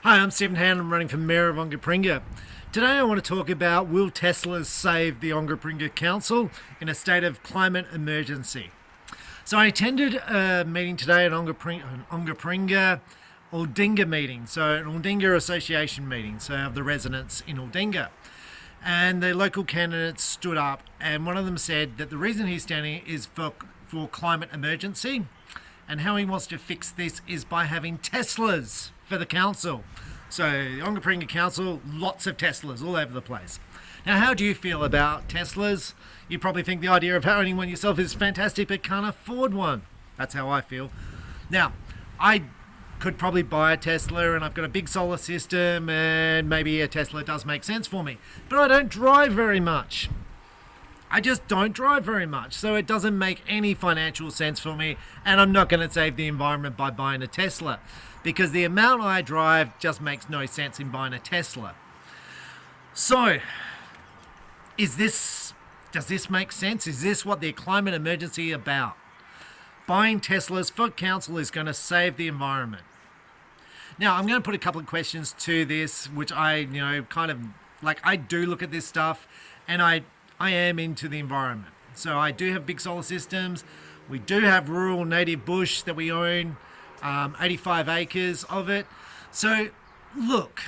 Hi, I'm Stephen Hand. I'm running for Mayor of Ongerpringa. Today I want to talk about will Teslas save the Ongerpringa Council in a state of climate emergency. So I attended a meeting today at Ongerpringa Aldinga meeting, so an Aldinga Association meeting, so of the residents in Aldinga. And the local candidates stood up, and one of them said that the reason he's standing is for climate emergency, and how he wants to fix this is by having Teslas for the council. So the Ongerpringa Council, lots of Teslas all over the place. Now, how do you feel about Teslas? You probably think the idea of owning one yourself is fantastic, but can't afford one. That's how I feel. Now, I could probably buy a Tesla, and I've got a big solar system, and maybe a Tesla does make sense for me. But I don't drive very much. I just don't drive very much, so it doesn't make any financial sense for me, and I'm not going to save the environment by buying a Tesla, because the amount I drive just makes no sense in buying a Tesla. So, does this make sense? Is this what the climate emergency is about? Buying Teslas for council is going to save the environment. Now, I'm going to put a couple of questions to this, which I do look at this stuff, and I am into the environment. So I do have big solar systems. We do have rural native bush that we own, 85 acres of it. So look,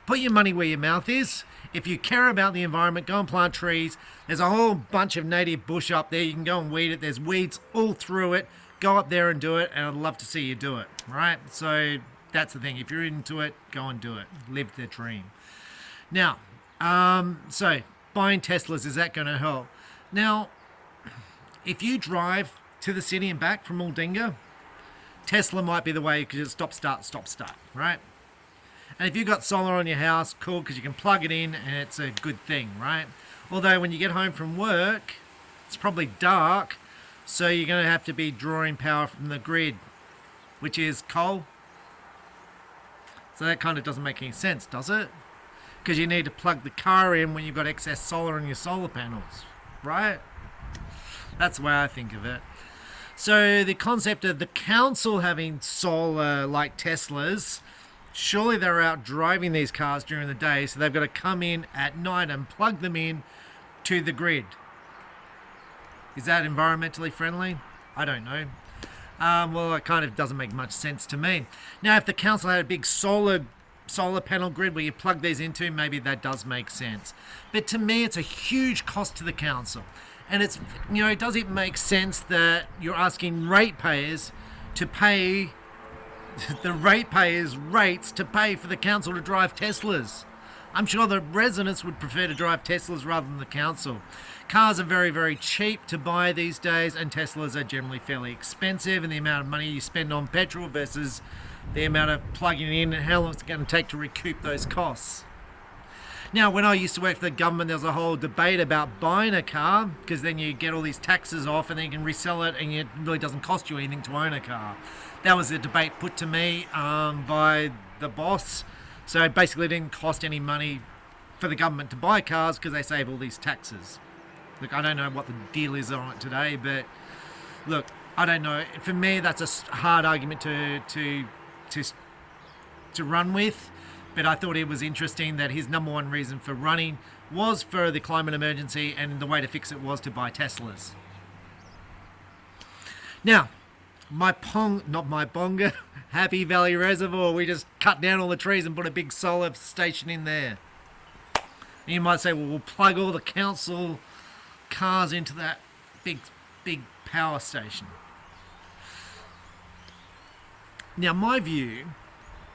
put your money where your mouth is. If you care about the environment, go and plant trees. There's a whole bunch of native bush up there. You can go and weed it. There's weeds all through it. Go up there and do it, and I'd love to see you do it, right? So that's the thing. If you're into it, go and do it. Live the dream. Now, so buying Teslas, is that going to help? Now, if you drive to the city and back from Aldinga, Tesla might be the way, because it's stop, start, right? And if you've got solar on your house, cool, because you can plug it in and it's a good thing, right? Although when you get home from work, it's probably dark, so you're going to have to be drawing power from the grid, which is coal. So that kind of doesn't make any sense, does it? Because you need to plug the car in when you've got excess solar on your solar panels, right? That's the way I think of it. So the concept of the council having solar like Teslas, surely they're out driving these cars during the day, so they've got to come in at night and plug them in to the grid. Is that environmentally friendly? I don't know. Well, it kind of doesn't make much sense to me. Now, if the council had a big solar panel grid where you plug these into, maybe that does make sense. But to me, it's a huge cost to the council. And it's, does it make sense that you're asking ratepayers to pay the ratepayers' rates to pay for the council to drive Teslas? I'm sure the residents would prefer to drive Teslas rather than the council. Cars are very, very cheap to buy these days, and Teslas are generally fairly expensive, and the amount of money you spend on petrol versus the amount of plugging in and how long it's going to take to recoup those costs. Now, when I used to work for the government, there was a whole debate about buying a car, because then you get all these taxes off and then you can resell it, and it really doesn't cost you anything to own a car. That was a debate put to me by the boss. So basically it didn't cost any money for the government to buy cars because they save all these taxes. Look, I don't know what the deal is on it today, but look, I don't know. For me, that's a hard argument to run with, but I thought it was interesting that his number one reason for running was for the climate emergency, and the way to fix it was to buy Teslas. Now, Bonga, Happy Valley Reservoir, we just cut down all the trees and put a big solar station in there. And you might say, well, we'll plug all the council cars into that big power station. Now, my view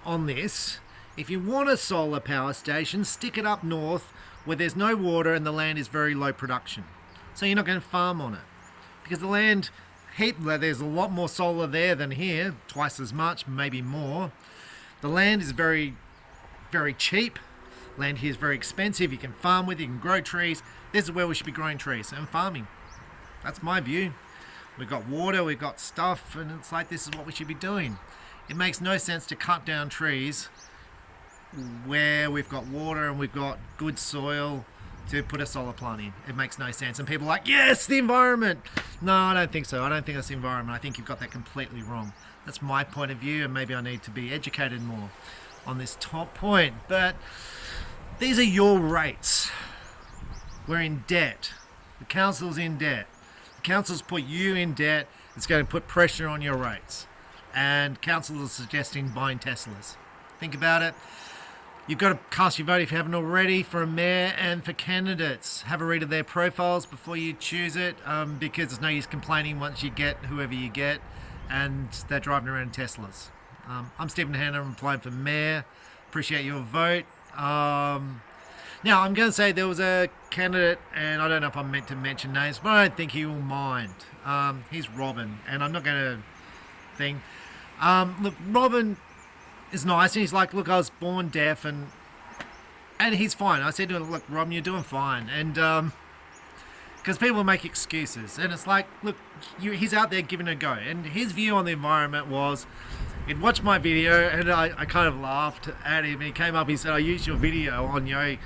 on this, if you want a solar power station, stick it up north where there's no water and the land is very low production. So you're not going to farm on it. Because the land, there's a lot more solar there than here, twice as much, maybe more. The land is very, very cheap. Land here is very expensive. You can farm with it, you can grow trees. This is where we should be growing trees and farming. That's my view. We've got water, we've got stuff, and it's like this is what we should be doing. It makes no sense to cut down trees where we've got water and we've got good soil to put a solar plant in. It makes no sense. And people are like, yes, the environment. No, I don't think so. I don't think that's the environment. I think you've got that completely wrong. That's my point of view, and maybe I need to be educated more. on this top point, but these are your rates. We're in debt. The council's in debt. The council's put you in debt. It's going to put pressure on your rates. And councils are suggesting buying Teslas. Think about it. You've got to cast your vote if you haven't already for a mayor and for candidates. Have a read of their profiles before you choose it, because there's no use complaining once you get whoever you get and they're driving around in Teslas. I'm Stephen Hanna. I'm applying for mayor. Appreciate your vote. Now, I'm going to say there was a candidate, and I don't know if I'm meant to mention names, but I don't think he will mind. He's Robin, and I'm not going to think. Look, Robin is nice, and he's like, look, I was born deaf, and he's fine. I said to him, look, Robin, you're doing fine. And because people make excuses, and it's like, look, he's out there giving it a go. And his view on the environment was, he'd watched my video, and I kind of laughed at him. He came up, he said, I used your video on,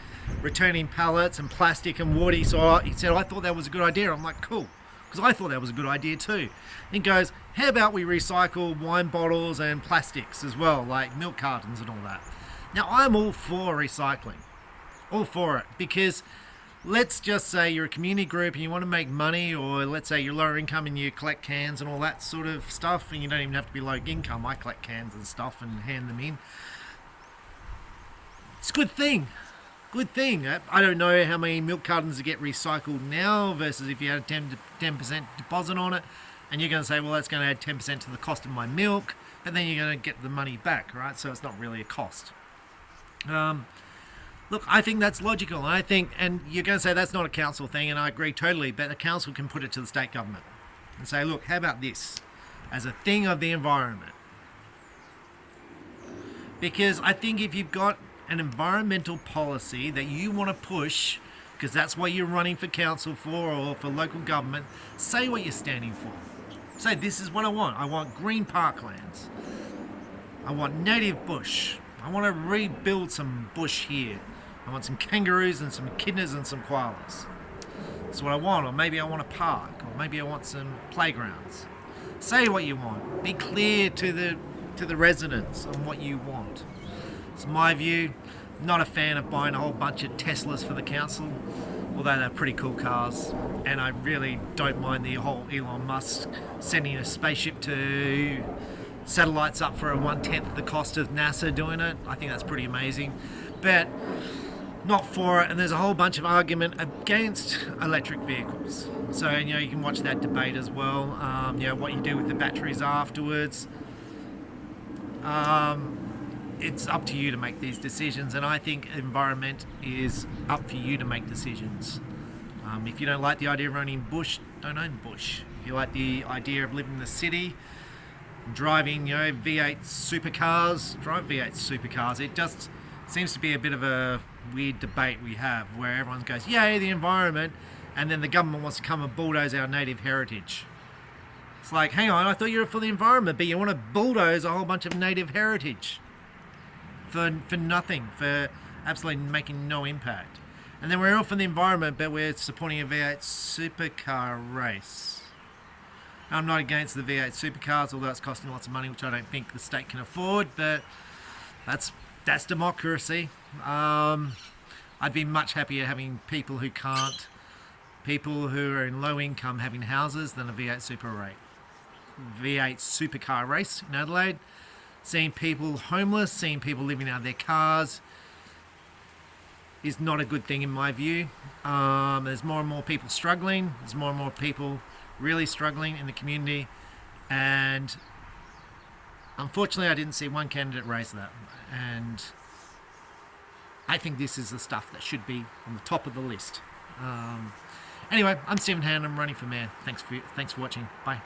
returning pallets and plastic and wood. He said, I thought that was a good idea. I'm like, cool, because I thought that was a good idea too. He goes, how about we recycle wine bottles and plastics as well, like milk cartons and all that. Now, I'm all for recycling, all for it, because let's just say you're a community group and you want to make money, or let's say you're lower income and you collect cans and all that sort of stuff, and you don't even have to be low income. I collect cans and stuff and hand them in. It's a good thing. Good thing. I don't know how many milk cartons get recycled now versus if you had a 10% deposit on it, and you're going to say, well, that's going to add 10% to the cost of my milk, but then you're going to get the money back, right? So it's not really a cost. Look, I think that's logical. And you're going to say that's not a council thing, and I agree totally, but a council can put it to the state government and say, look, how about this as a thing of the environment? Because I think if you've got an environmental policy that you want to push, because that's what you're running for council for or for local government, say what you're standing for. Say, this is what I want. I want green parklands. I want native bush. I want to rebuild some bush here. I want some kangaroos and some echidnas and some koalas. That's what I want. Or maybe I want a park. Or maybe I want some playgrounds. Say what you want. Be clear to the residents on what you want. It's my view. Not a fan of buying a whole bunch of Teslas for the council, although they're pretty cool cars. And I really don't mind the whole Elon Musk sending a spaceship to satellites up for a 1/10 the cost of NASA doing it. I think that's pretty amazing. But not for it, and there's a whole bunch of argument against electric vehicles. So, you can watch that debate as well. What you do with the batteries afterwards. It's up to you to make these decisions, and I think environment is up for you to make decisions. If you don't like the idea of owning bush, don't own bush. If you like the idea of living in the city, driving, V8 supercars, drive V8 supercars. It just seems to be a bit of a weird debate we have where everyone goes, yay, the environment, and then the government wants to come and bulldoze our native heritage. It's like, hang on, I thought you were for the environment, but you want to bulldoze a whole bunch of native heritage for nothing, for absolutely making no impact. And then we're all for the environment, but we're supporting a V8 supercar race. I'm not against the V8 supercars, although it's costing lots of money, which I don't think the state can afford, but that's democracy. I'd be much happier having people who can't, people who are in low income having houses than a V8 supercar race in Adelaide. Seeing people homeless, seeing people living out of their cars is not a good thing in my view. There's more and more people struggling. There's more and more people really struggling in the community. And unfortunately, I didn't see one candidate raise that. And I think this is the stuff that should be on the top of the list. Anyway, I'm Stephen Hand. I'm running for mayor. Thanks for watching. Bye.